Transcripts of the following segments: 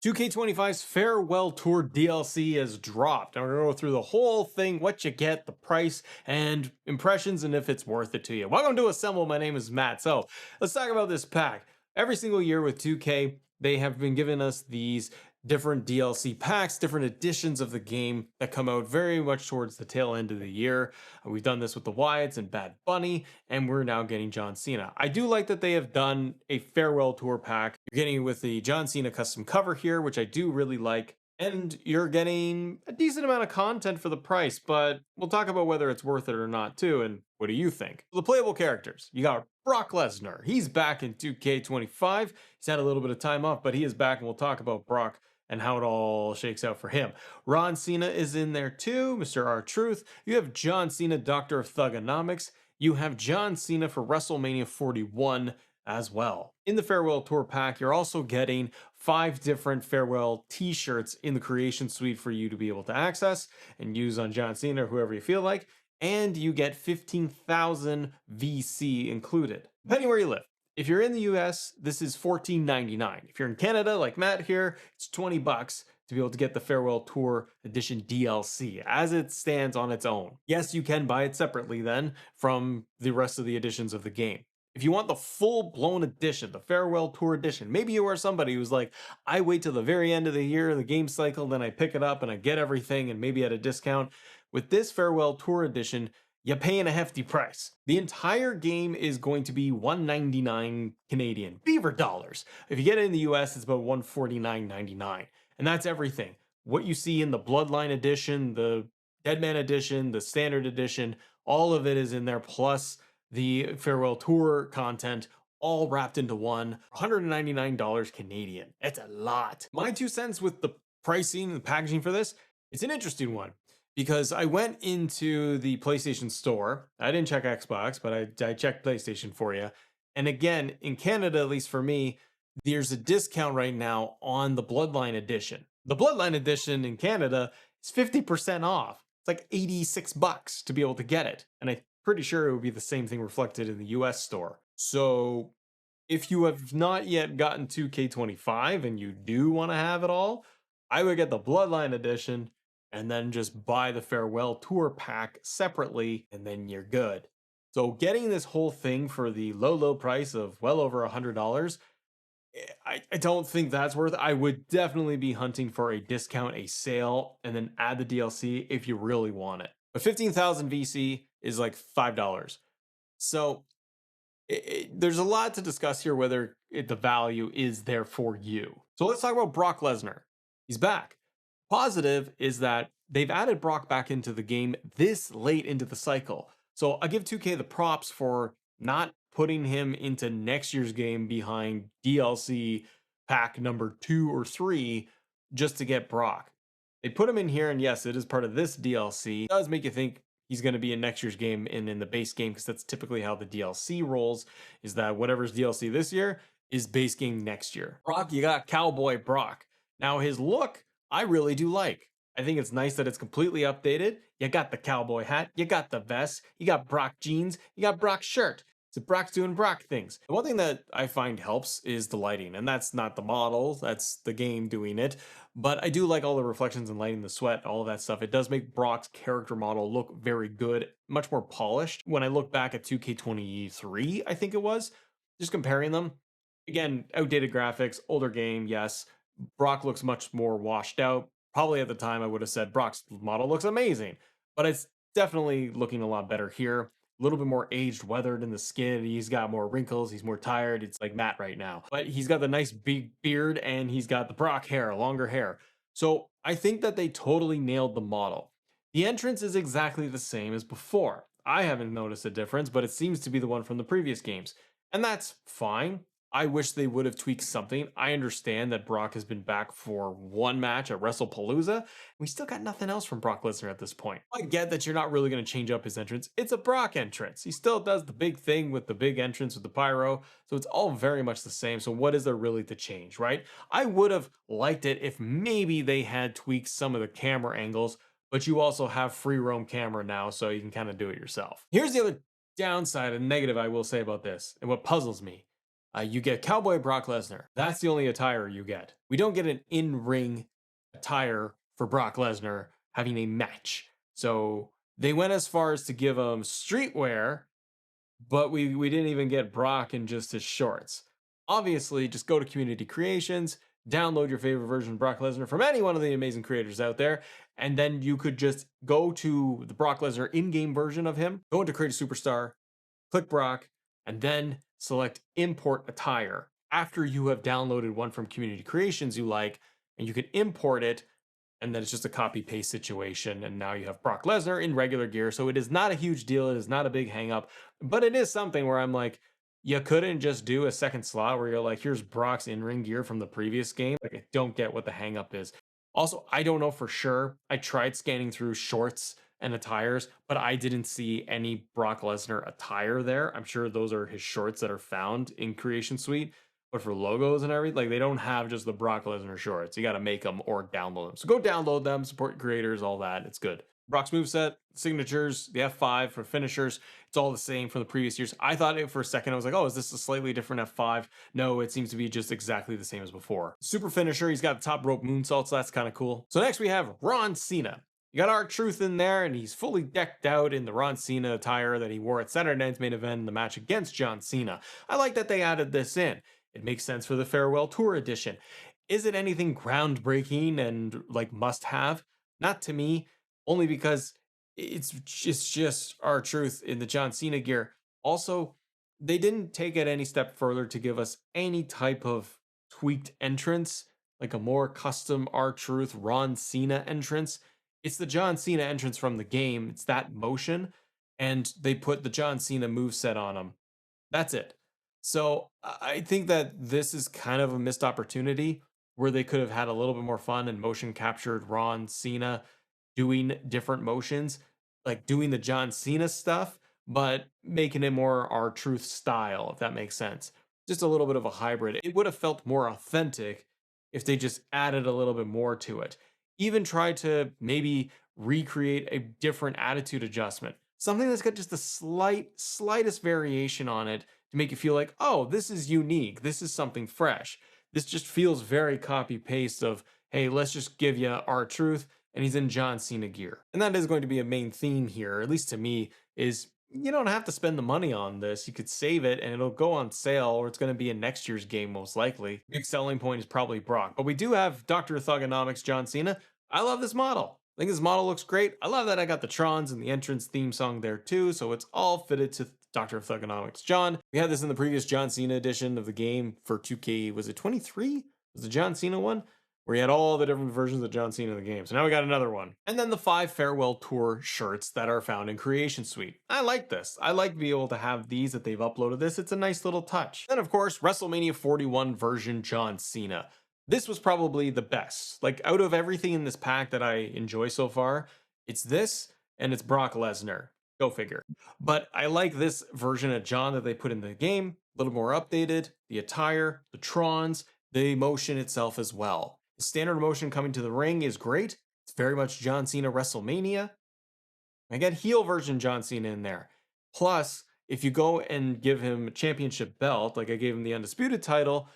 2K25's Farewell Tour DLC has dropped. I'm gonna go through the whole thing, what you get, the price, and impressions, and if it's worth it to you. Welcome to Assemble. My name is Matt. So let's talk about this pack. Every single year with 2K, they have been giving us these different DLC packs, different editions of the game that come out very much towards the tail end of the year. We've done this with the Wyatts and Bad Bunny, and we're now getting John Cena. I do like that they have done a farewell tour pack. You're getting with the John Cena custom cover here, which I do really like. And you're getting a decent amount of content for the price, but we'll talk about whether it's worth it or not too. And what do you think? The playable characters. You got Brock Lesnar. He's back in 2K25. He's had a little bit of time off, but he is back, and we'll talk about Brock and how it all shakes out for him. Ron Cena is in there too, Mr. R-Truth. You have John Cena, Doctor of Thugonomics. You have John Cena for WrestleMania 41 as well. In the Farewell Tour pack, you're also getting 5 different Farewell t-shirts in the creation suite for you to be able to access and use on John Cena or whoever you feel like. And you get 15,000 VC included, depending where you live. If you're in the US, this is $14.99. If you're in Canada, like Matt here, it's $20 to be able to get the Farewell Tour Edition DLC as it stands on its own. Yes, you can buy it separately then from the rest of the editions of the game. If you want the full-blown edition, the Farewell Tour Edition, maybe you are somebody who's like, I wait till the very end of the year, the game cycle, then I pick it up and I get everything and maybe at a discount. With this Farewell Tour Edition, you're paying a hefty price. The entire game is going to be $199 Canadian beaver dollars. If you get it in the US, it's about $149.99. And that's everything. What you see in the Bloodline Edition, the Deadman Edition, the Standard Edition, all of it is in there, plus the Farewell Tour content, all wrapped into one. $199 Canadian. It's a lot. My 2 cents with the pricing and the packaging for this, it's an interesting one. Because I went into the PlayStation Store. I didn't check Xbox, but I checked PlayStation for you. And again, in Canada, at least for me, there's a discount right now on the Bloodline Edition. The Bloodline Edition in Canada is 50% off. It's like $86 to be able to get it. And I'm pretty sure it would be the same thing reflected in the US store. So if you have not yet gotten 2K25 and you do want to have it all, I would get the Bloodline Edition and then just buy the Farewell Tour pack separately, and then you're good. So getting this whole thing for the low price of well over $100, I don't think that's worth it. I would definitely be hunting for a discount, a sale, and then add the DLC if you really want it. But 15,000 VC is like $5. So there's a lot to discuss here whether the value is there for you. So let's talk about Brock Lesnar. He's back. Positive is that they've added Brock back into the game this late into the cycle. So I give 2K the props for not putting him into next year's game behind DLC pack number 2 or 3 just to get Brock. They put him in here, and yes, it is part of this DLC. It does make you think he's going to be in next year's game and in the base game, because that's typically how the DLC rolls, is that whatever's DLC this year is base game next year. Brock, you got Cowboy Brock. Now his look, I really do like. I think it's nice that it's completely updated. You got the cowboy hat, you got the vest, you got Brock jeans, you got Brock shirt. So Brock's doing Brock things. The one thing that I find helps is the lighting, and that's not the model, that's the game doing it. But I do like all the reflections and lighting, the sweat, all of that stuff. It does make Brock's character model look very good, much more polished. When I look back at 2K23, I think it was, just comparing them, again, outdated graphics, older game, yes. Brock looks much more washed out. Probably at the time I would have said Brock's model looks amazing, but it's definitely looking a lot better here. A little bit more aged, weathered in the skin. He's got more wrinkles. He's more tired. It's like Matt right now, but he's got the nice big beard and he's got the Brock hair, longer hair. So I think that they totally nailed the model. The entrance is exactly the same as before. I haven't noticed a difference, but it seems to be the one from the previous games, and that's fine. I wish they would have tweaked something. I understand that Brock has been back for one match at WrestlePalooza. We still got nothing else from Brock Lesnar at this point. I get that you're not really going to change up his entrance. It's a Brock entrance. He still does the big thing with the big entrance with the pyro. So it's all very much the same. So what is there really to change, right? I would have liked it if maybe they had tweaked some of the camera angles, but you also have free roam camera now, so you can kind of do it yourself. Here's the other downside and negative I will say about this, and what puzzles me. You get Cowboy Brock Lesnar. That's the only attire you get. We don't get an in-ring attire for Brock Lesnar having a match. So they went as far as to give him streetwear, but we didn't even get Brock in just his shorts. Obviously, just go to Community Creations, download your favorite version of Brock Lesnar from any one of the amazing creators out there, and then you could just go to the Brock Lesnar in-game version of him, go into Create a Superstar, click Brock, and then select Import Attire. After you have downloaded one from Community Creations you like, and you can import it, and then it's just a copy paste situation. And now you have Brock Lesnar in regular gear. So it is not a huge deal. It is not a big hang up, but it is something where I'm like, you couldn't just do a second slot where you're like, here's Brock's in ring gear from the previous game. Like, I don't get what the hang up is. Also, I don't know for sure. I tried scanning through shorts and attires, but I didn't see any Brock Lesnar attire there. I'm sure those are his shorts that are found in Creation Suite. But for logos and everything, like they don't have just the Brock Lesnar shorts. You got to make them or download them. So go download them, support creators, all that. It's good. Brock's moveset, signatures, the F5 for finishers, it's all the same from the previous years. I thought it for a second, I was like, oh, is this a slightly different F5? No, it seems to be just exactly the same as before. Super finisher, he's got the top rope moonsault, so that's kind of cool. So next we have Ron Cena. You got R-Truth in there, and he's fully decked out in the Ron Cena attire that he wore at Saturday Night's Main Event in the match against John Cena. I like that they added this in. It makes sense for the Farewell Tour edition. Is it anything groundbreaking and like must have? Not to me, only because it's just R-Truth in the John Cena gear. Also, they didn't take it any step further to give us any type of tweaked entrance, like a more custom R-Truth Ron Cena entrance. It's the John Cena entrance from the game. It's that motion, and they put the John Cena moveset on him. That's it. So I think that this is kind of a missed opportunity where they could have had a little bit more fun and motion captured Ron Cena doing different motions, like doing the John Cena stuff, but making it more R-Truth style, if that makes sense. Just a little bit of a hybrid. It would have felt more authentic if they just added a little bit more to it. Even try to maybe recreate a different attitude adjustment. Something that's got just the slightest variation on it to make you feel like, oh, this is unique. This is something fresh. This just feels very copy paste of, hey, let's just give you R-Truth and he's in John Cena gear. And that is going to be a main theme here, at least to me, is you don't have to spend the money on this. You could save it and it'll go on sale, or it's going to be in next year's game most likely. Big selling point is probably Brock. But we do have Dr. Thugonomics John Cena. I love this model. I think this model looks great. I love that I got the Trons and the entrance theme song there too, so it's all fitted to Dr. Thugonomics John. We had this in the previous John Cena edition of the game for 2K, was it 23? Was the John Cena one? Where he had all the different versions of John Cena in the game. So now we got another one. And then the 5 Farewell Tour shirts that are found in Creation Suite. I like this. I like to be able to have these that they've uploaded this. It's a nice little touch. Then of course, WrestleMania 41 version John Cena. This was probably the best. Like out of everything in this pack that I enjoy so far, it's this and it's Brock Lesnar. Go figure. But I like this version of John that they put in the game. A little more updated. The attire, the Trons, the motion itself as well. The standard motion coming to the ring is great. It's very much John Cena WrestleMania. I get heel version John Cena in there. Plus, if you go and give him a championship belt, like I gave him the Undisputed title,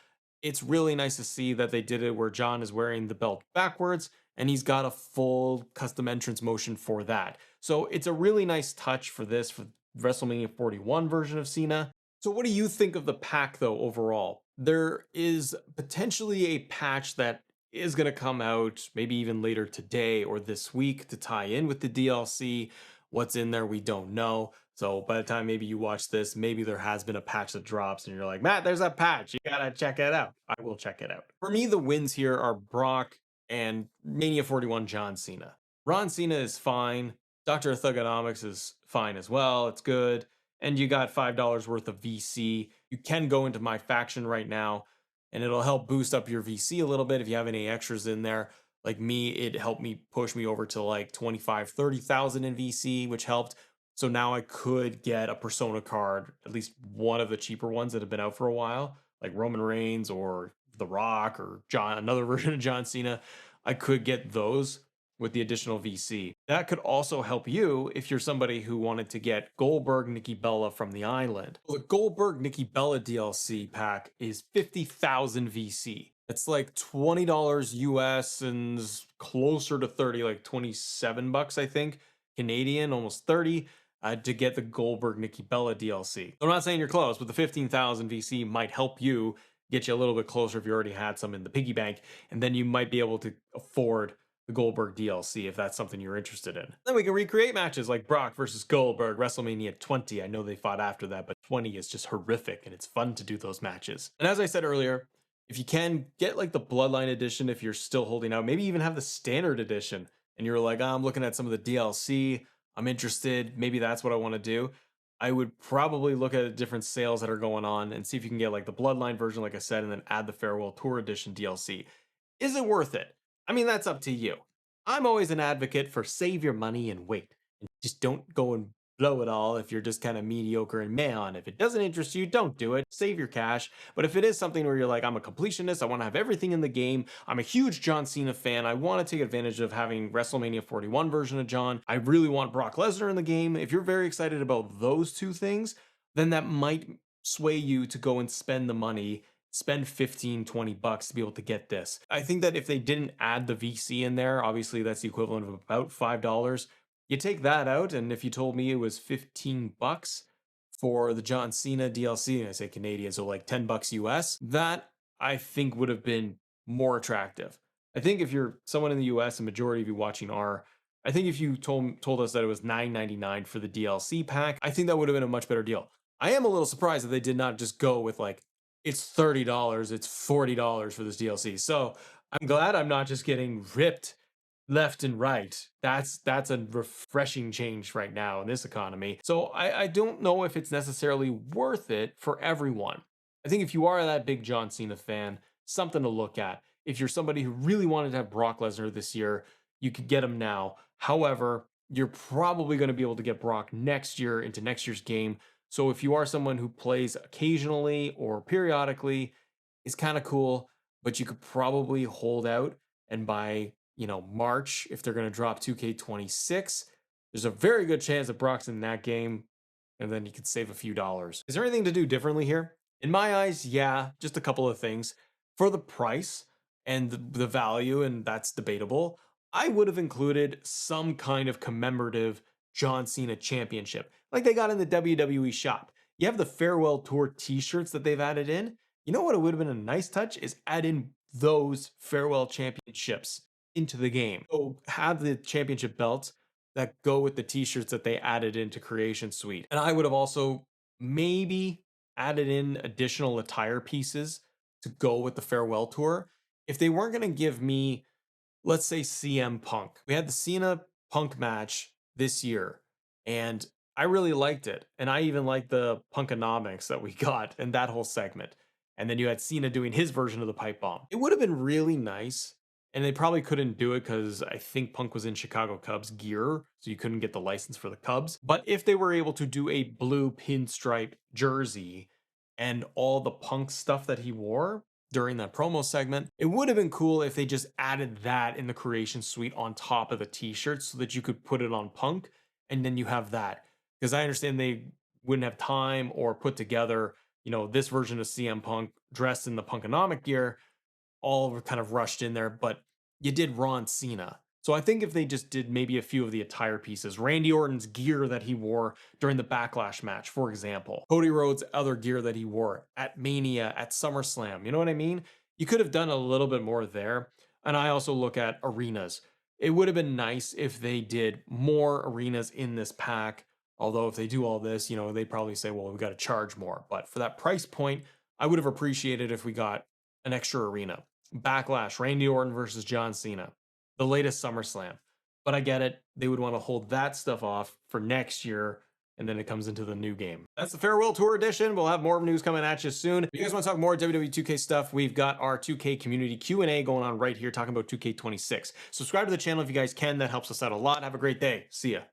it's really nice to see that they did it where John is wearing the belt backwards and he's got a full custom entrance motion for that. So it's a really nice touch for this, for WrestleMania 41 version of Cena. So what do you think of the pack though overall? There is potentially a patch that is going to come out maybe even later today or this week to tie in with the DLC. What's in there, we don't know. So by the time maybe you watch this, maybe there has been a patch that drops and you're like, Matt, there's a patch. You gotta check it out. I will check it out. For me, the wins here are Brock and Mania 41 John Cena. Ron Cena is fine. Dr. Thugonomics is fine as well. It's good. And you got $5 worth of VC. You can go into my faction right now and it'll help boost up your VC a little bit if you have any extras in there. Like me, it helped me push me over to like 25, 30,000 in VC, which helped. So now I could get a Persona card, at least one of the cheaper ones that have been out for a while, like Roman Reigns or The Rock or another version of John Cena. I could get those with the additional VC. That could also help you if you're somebody who wanted to get Goldberg, Nikki Bella from the island. Well, the Goldberg, Nikki Bella DLC pack is 50,000 VC. It's like $20 US and closer to 30, like 27 bucks, I think, Canadian, almost 30. To get the Goldberg Nikki Bella DLC. I'm not saying you're close, but the 15,000 VC might help you get you a little bit closer if you already had some in the piggy bank, and then you might be able to afford the Goldberg DLC if that's something you're interested in. Then we can recreate matches like Brock versus Goldberg, WrestleMania 20. I know they fought after that, but 20 is just horrific and it's fun to do those matches. And as I said earlier, if you can get like the Bloodline edition, if you're still holding out, maybe even have the standard edition, and you're like, oh, I'm looking at some of the DLC, I'm interested, maybe that's what I want to do. I would probably look at different sales that are going on and see if you can get like the Bloodline version, like I said, and then add the Farewell Tour Edition DLC. Is it worth it? I mean, that's up to you. I'm always an advocate for save your money and wait. And just don't go and blow it all if you're just kind of mediocre and meh on. If it doesn't interest you, don't do it. Save your cash. But if it is something where you're like, I'm a completionist, I want to have everything in the game, I'm a huge John Cena fan, I want to take advantage of having WrestleMania 41 version of John, I really want Brock Lesnar in the game. If you're very excited about those two things, then that might sway you to go and spend the money, spend 15, 20 bucks to be able to get this. I think that if they didn't add the VC in there, obviously that's the equivalent of about $5. You take that out, and if you told me it was 15 bucks for the John Cena DLC, and I say Canadian, so like 10 bucks US, that I think would have been more attractive. I think if you're someone in the US, a majority of you watching are, I think if you told us that it was $9.99 for the DLC pack, I think that would have been a much better deal. I am a little surprised that they did not just go with like, it's $30, it's $40 for this DLC. So I'm glad I'm not just getting ripped left and right. That's a refreshing change right now in this economy. So I don't know if it's necessarily worth it for everyone. I think if you are that big John Cena fan, something to look at. If you're somebody who really wanted to have Brock Lesnar this year, you could get him now. However, you're probably going to be able to get Brock next year into next year's game. So if you are someone who plays occasionally or periodically, it's kind of cool, but you could probably hold out and buy, March, if they're going to drop 2K26, there's a very good chance that Brock's in that game, and then you could save a few dollars. Is there anything to do differently here? In my eyes, yeah, just a couple of things. For the price and the value, and that's debatable, I would have included some kind of commemorative John Cena championship, like they got in the WWE shop. You have the Farewell Tour t-shirts that they've added in. You know what it would have been a nice touch is add in those farewell championships into the game. So have the championship belts that go with the t-shirts that they added into Creation Suite. And I would have also maybe added in additional attire pieces to go with the farewell tour. If they weren't going to give me, let's say, CM Punk. We had the Cena Punk match this year, and I really liked it. And I even liked the Punkonomics that we got in that whole segment. And then you had Cena doing his version of the pipe bomb. It would have been really nice. And they probably couldn't do it because I think Punk was in Chicago Cubs gear, so you couldn't get the license for the Cubs. But if they were able to do a blue pinstripe jersey and all the Punk stuff that he wore during that promo segment, it would have been cool if they just added that in the Creation Suite on top of the t-shirt so that you could put it on Punk, and then you have that. Because I understand they wouldn't have time or put together, this version of CM Punk dressed in the Punkonomic gear, all kind of rushed in there, but you did Ron Cena. So I think if they just did maybe a few of the attire pieces, Randy Orton's gear that he wore during the Backlash match, for example, Cody Rhodes' other gear that he wore at Mania, at SummerSlam, you know what I mean? You could have done a little bit more there. And I also look at arenas. It would have been nice if they did more arenas in this pack. Although if they do all this, they probably say, well, we got to charge more. But for that price point, I would have appreciated if we got an extra arena. Backlash, Randy Orton versus John Cena, the latest SummerSlam. But I get it. They would want to hold that stuff off for next year, and then it comes into the new game. That's the Farewell Tour Edition. We'll have more news coming at you soon. If you guys want to talk more WWE 2K stuff, we've got our 2K community Q&A going on right here talking about 2K26. Subscribe to the channel if you guys can. That helps us out a lot. Have a great day. See ya.